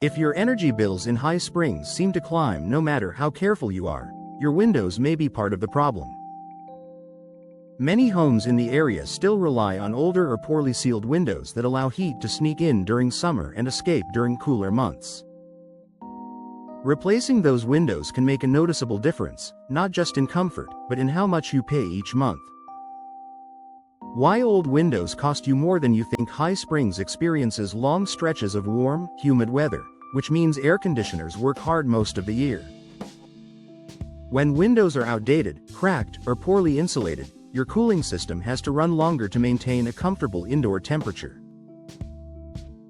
If your energy bills in High Springs seem to climb no matter how careful you are, your windows may be part of the problem. Many homes in the area still rely on older or poorly sealed windows that allow heat to sneak in during summer and escape during cooler months. Replacing those windows can make a noticeable difference, not just in comfort, but in how much you pay each month. Why old windows cost you more than you think. High Springs experiences long stretches of warm, humid weather, which means air conditioners work hard most of the year. When windows are outdated, cracked, or poorly insulated, your cooling system has to run longer to maintain a comfortable indoor temperature.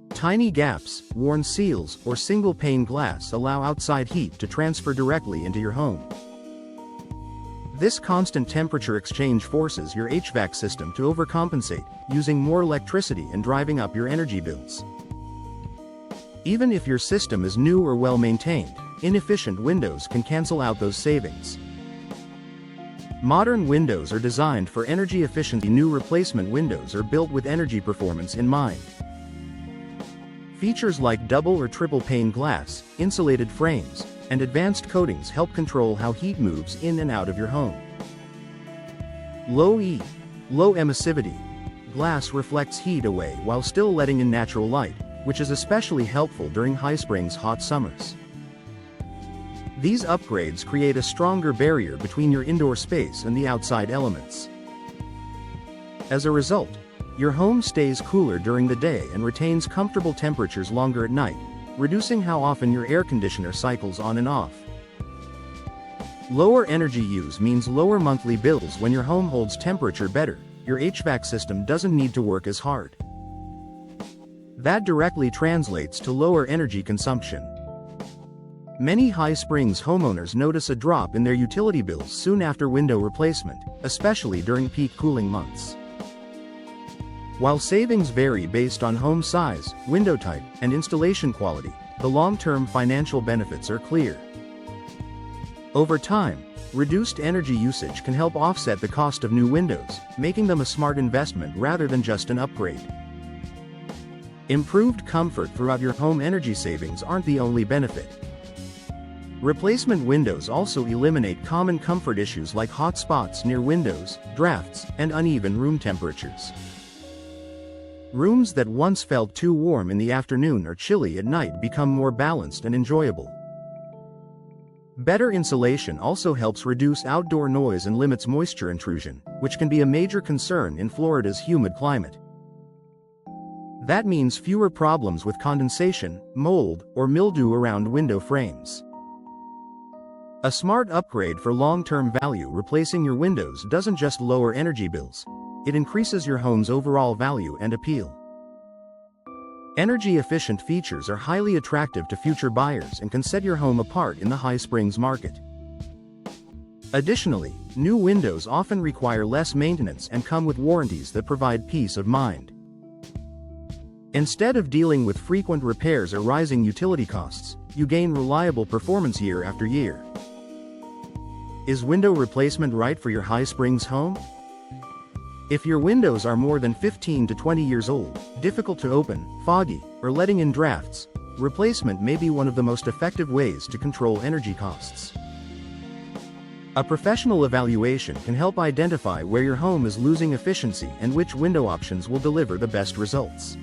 Tiny gaps, worn seals, or single-pane glass allow outside heat to transfer directly into your home. This constant temperature exchange forces your HVAC system to overcompensate, using more electricity and driving up your energy bills. Even if your system is new or well-maintained, inefficient windows can cancel out those savings. Modern windows are designed for energy efficiency. New replacement windows are built with energy performance in mind. Features like double or triple pane glass, insulated frames, and advanced coatings help control how heat moves in and out of your home. Low emissivity glass reflects heat away while still letting in natural light, which is especially helpful during High Springs' hot summers. These upgrades create a stronger barrier between your indoor space and the outside elements. As a result, your home stays cooler during the day and retains comfortable temperatures longer at night, reducing how often your air conditioner cycles on and off. Lower energy use means lower monthly bills. When your home holds temperature better, your HVAC system doesn't need to work as hard. That directly translates to lower energy consumption. Many High Springs homeowners notice a drop in their utility bills soon after window replacement, especially during peak cooling months. While savings vary based on home size, window type, and installation quality, the long-term financial benefits are clear. Over time, reduced energy usage can help offset the cost of new windows, making them a smart investment rather than just an upgrade. Improved comfort throughout your home. Energy savings aren't the only benefit. Replacement windows also eliminate common comfort issues like hot spots near windows, drafts, and uneven room temperatures. Rooms that once felt too warm in the afternoon or chilly at night become more balanced and enjoyable. Better insulation also helps reduce outdoor noise and limits moisture intrusion, which can be a major concern in Florida's humid climate. That means fewer problems with condensation, mold, or mildew around window frames. A smart upgrade for long-term value. Replacing your windows doesn't just lower energy bills. It increases your home's overall value and appeal. Energy-efficient features are highly attractive to future buyers and can set your home apart in the High Springs market. Additionally, new windows often require less maintenance and come with warranties that provide peace of mind. Instead of dealing with frequent repairs or rising utility costs, you gain reliable performance year after year. Is window replacement right for your High Springs home? If your windows are more than 15 to 20 years old, difficult to open, foggy, or letting in drafts, replacement may be one of the most effective ways to control energy costs. A professional evaluation can help identify where your home is losing efficiency and which window options will deliver the best results.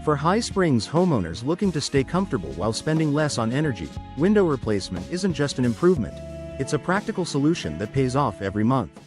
For High Springs homeowners looking to stay comfortable while spending less on energy, window replacement isn't just an improvement, it's a practical solution that pays off every month.